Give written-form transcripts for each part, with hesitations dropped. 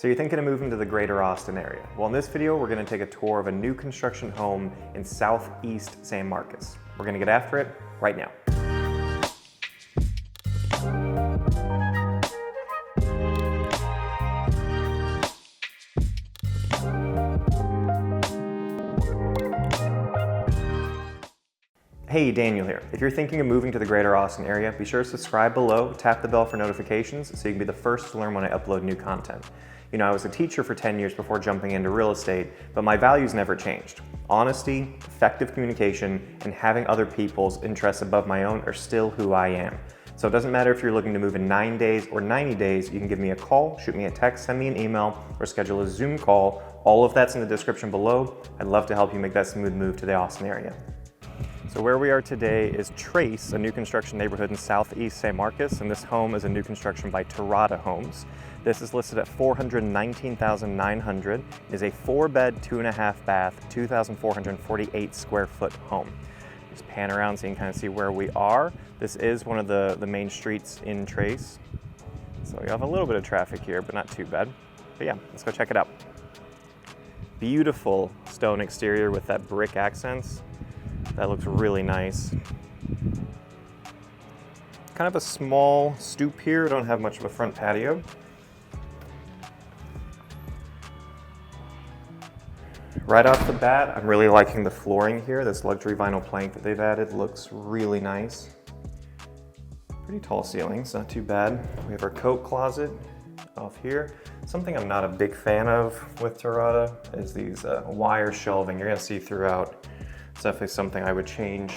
So you're thinking of moving to the greater Austin area. Well, in this video, we're gonna take a tour of a new construction home in Southeast San Marcos. We're gonna get after it right now. Hey, Daniel here. If you're thinking of moving to the greater Austin area, be sure to subscribe below, tap the bell for notifications so you can be the first to learn when I upload new content. You know, I was a teacher for 10 years before jumping into real estate, but my values never changed. Honesty, effective communication, and having other people's interests above my own are still who I am. So it doesn't matter if you're looking to move in 9 days or 90 days, you can give me a call, shoot me a text, send me an email, or schedule a Zoom call. All of that's in the description below. I'd love to help you make that smooth move to the Austin area. So where we are today is Trace, a new construction neighborhood in Southeast San Marcos, and this home is a new construction by Terrata Homes. This is listed at $419,900. It is a 4-bed, 2.5 bath, 2,448 square foot home. Just pan around so you can kind of see where we are. This is one of the main streets in Trace. So we have a little bit of traffic here, but not too bad. But yeah, let's go check it out. Beautiful stone exterior with that brick accents. That looks really nice. Kind of a small stoop here. Don't have much of a front patio. Right off the bat, I'm really liking the flooring here. This luxury vinyl plank that they've added looks really nice. Pretty tall ceilings, not too bad. We have our coat closet off here. Something I'm not a big fan of with Terrata is these wire shelving you're gonna see throughout. It's definitely something I would change,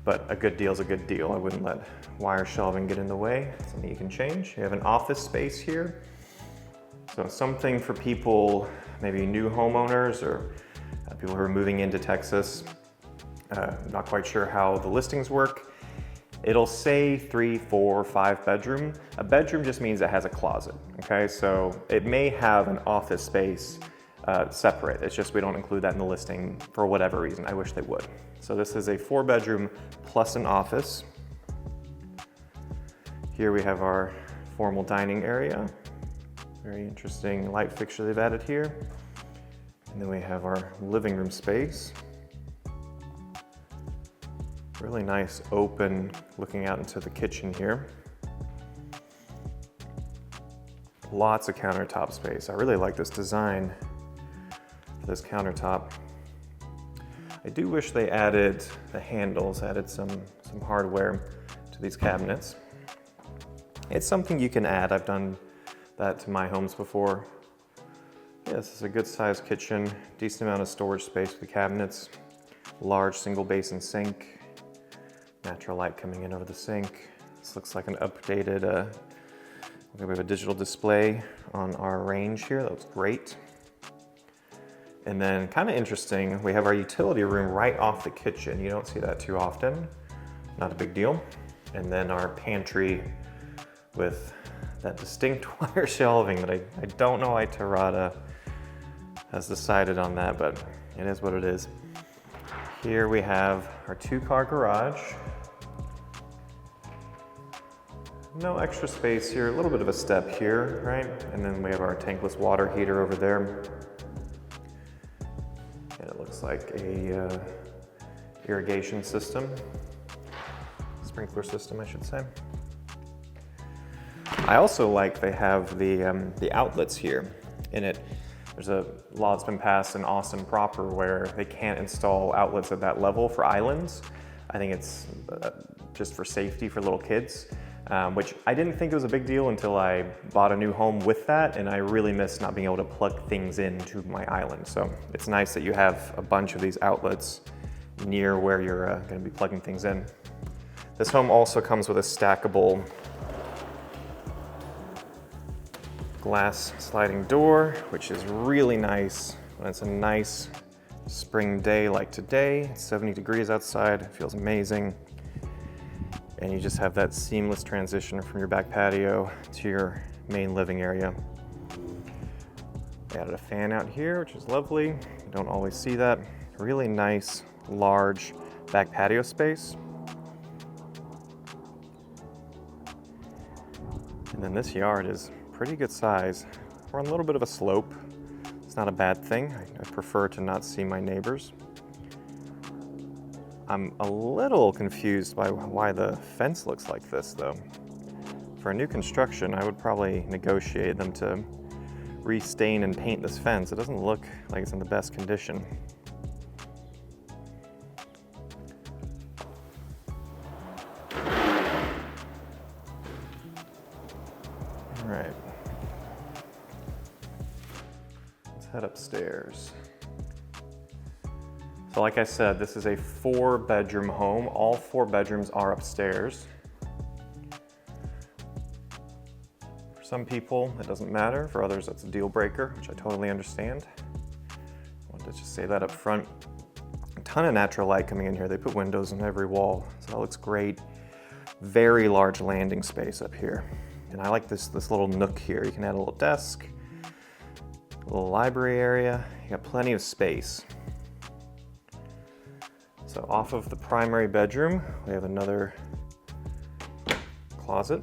but a good deal is a good deal. I wouldn't let wire shelving get in the way. Something you can change. You have an office space here. So something for people, maybe new homeowners or people who are moving into Texas. Not quite sure how the listings work. It'll say 3, 4, 5 bedroom. A bedroom just means it has a closet, okay? So it may have an office space separate. It's just we don't include that in the listing for whatever reason. I wish they would. So this is a 4-bedroom plus an office. Here we have our formal dining area. Very interesting light fixture they've added here. And then we have our living room space. Really nice open looking out into the kitchen here. Lots of countertop space. I really like this design. This countertop. I do wish they added the handles, added some hardware to these cabinets. It's something you can add. I've done that to my homes before. Yeah, this is a good sized kitchen, decent amount of storage space for the cabinets, large single basin sink, natural light coming in over the sink. This looks like an updated, we have a digital display on our range here. That looks great. And then kind of interesting, we have our utility room right off the kitchen. You don't see that too often. Not a big deal. And then our pantry with that distinct wire shelving that I don't know why Terrata has decided on that, but it is what it is. Here we have our 2-car garage. No extra space here, a little bit of a step here, right? And then we have our tankless water heater over there. Looks like a irrigation system, sprinkler system, I should say. I also like they have the outlets here in it. There's a law that's been passed in Austin proper where they can't install outlets at that level for islands. I think it's just for safety for little kids, which I didn't think it was a big deal until I bought a new home with that, and I really miss not being able to plug things into my island. So it's nice that you have a bunch of these outlets near where you're going to be plugging things in. This home also comes with a stackable glass sliding door, which is really nice when it's a nice spring day like today. It's 70 degrees outside, it feels amazing. And you just have that seamless transition from your back patio to your main living area. They added a fan out here, which is lovely. You don't always see that. Really nice, large back patio space. And then this yard is pretty good size. we're on a little bit of a slope. It's not a bad thing. I prefer to not see my neighbors. I'm a little confused by why the fence looks like this though. For a new construction, I would probably negotiate them to restain and paint this fence. It doesn't look like it's in the best condition. All right. Let's head upstairs. So like I said, this is a 4-bedroom home. All 4 bedrooms are upstairs. For some people, it doesn't matter. For others, that's a deal breaker, which I totally understand. I wanted to just say that up front. A ton of natural light coming in here. They put windows in every wall, so that looks great. Very large landing space up here. And I like this little nook here. You can add a little desk, a little library area. You got plenty of space. So off of the primary bedroom, we have another closet.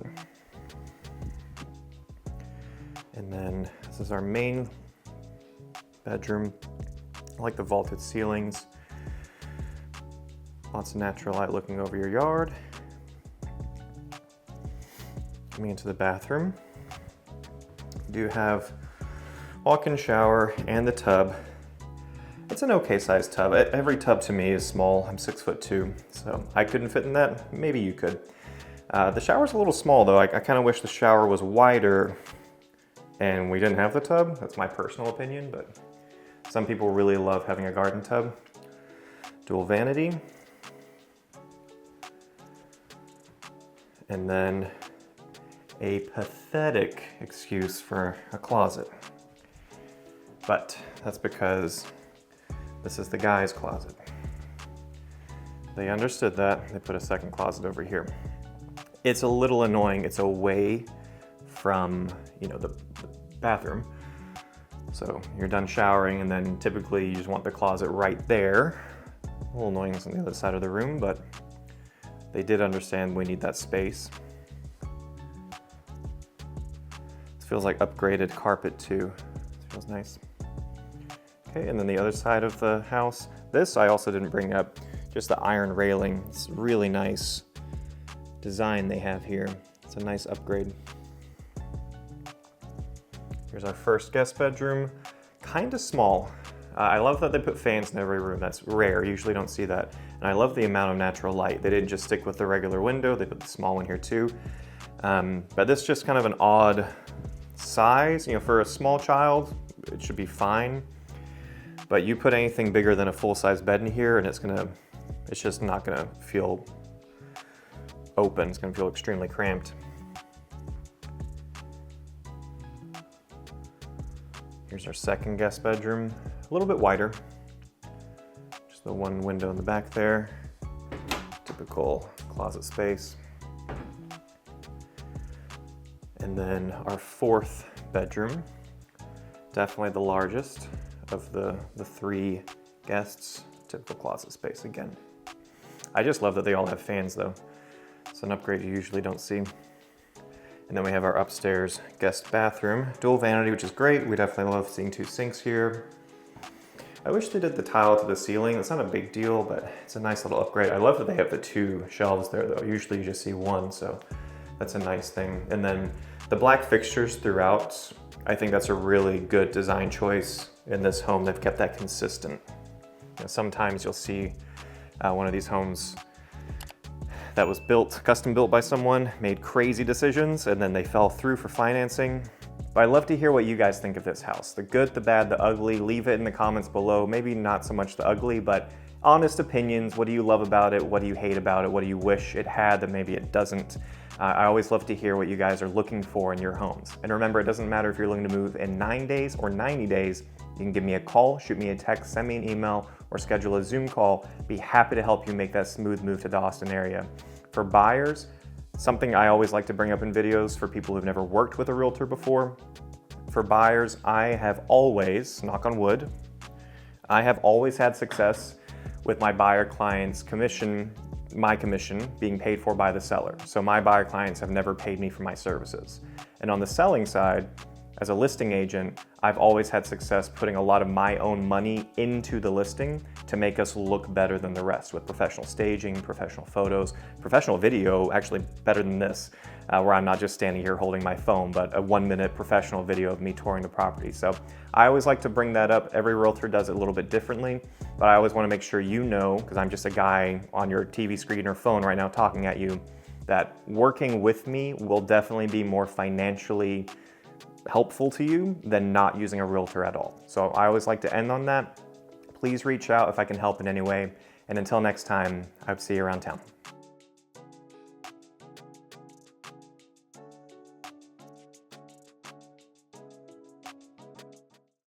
And then this is our main bedroom. I like the vaulted ceilings. Lots of natural light looking over your yard. Coming into the bathroom, you do have walk-in shower and the tub. It's an okay sized tub. Every tub to me is small. I'm 6'2", so I couldn't fit in that. Maybe you could. The shower's a little small though. I kind of wish the shower was wider and we didn't have the tub. That's my personal opinion, but some people really love having a garden tub. Dual vanity. And then a pathetic excuse for a closet. But that's because this is the guy's closet. They understood that. They put a second closet over here. It's a little annoying. It's away from, the bathroom. So you're done showering and then typically you just want the closet right there. A little annoying on the other side of the room, but they did understand we need that space. It feels like upgraded carpet too. It feels nice. Okay, and then the other side of the house. This I also didn't bring up, just the iron railing. It's really nice design they have here. It's a nice upgrade. Here's our first guest bedroom. Kind of small. I love that they put fans in every room. That's rare, usually don't see that. And I love the amount of natural light. They didn't just stick with the regular window, they put the small one here too. But this is just kind of an odd size. For a small child, it should be fine. But you put anything bigger than a full-size bed in here and it's just not gonna feel open. It's gonna feel extremely cramped. Here's our second guest bedroom, a little bit wider. Just the one window in the back there. Typical closet space. And then our fourth bedroom, definitely the largest of the 3 guests. Typical closet space again. I just love that they all have fans though. It's an upgrade you usually don't see. And then we have our upstairs guest bathroom. Dual vanity, which is great. We definitely love seeing 2 sinks here. I wish they did the tile to the ceiling. It's not a big deal, but it's a nice little upgrade. I love that they have the 2 shelves there though. Usually you just see 1, so that's a nice thing. And then the black fixtures throughout, I think that's a really good design choice in this home. They've kept that consistent. Sometimes you'll see one of these homes that was custom built by someone, made crazy decisions, and then they fell through for financing. But I'd love to hear what you guys think of this house. The good, the bad, the ugly. Leave it in the comments below. Maybe not so much the ugly, but honest opinions. What do you love about it? What do you hate about it? What do you wish it had that maybe it doesn't? I always love to hear what you guys are looking for in your homes. And remember, it doesn't matter if you're looking to move in 9 days or 90 days. You can give me a call, shoot me a text, send me an email, or schedule a Zoom call. Be happy to help you make that smooth move to the Austin area. For buyers, something I always like to bring up in videos for people who've never worked with a realtor before. For buyers, I have always, knock on wood, I have always had success with my buyer clients' commission, my commission being paid for by the seller. So my buyer clients have never paid me for my services. And on the selling side, As a listing agent, I've always had success putting a lot of my own money into the listing to make us look better than the rest with professional staging, professional photos, professional video, actually better than this, where I'm not just standing here holding my phone, but a 1-minute professional video of me touring the property. So I always like to bring that up. Every realtor does it a little bit differently, but I always want to make sure you know, because I'm just a guy on your TV screen or phone right now talking at you, that working with me will definitely be more financially helpful to you than not using a realtor at all. So I always like to end on that. Please reach out if I can help in any way. And until next time, I hope to see you around town.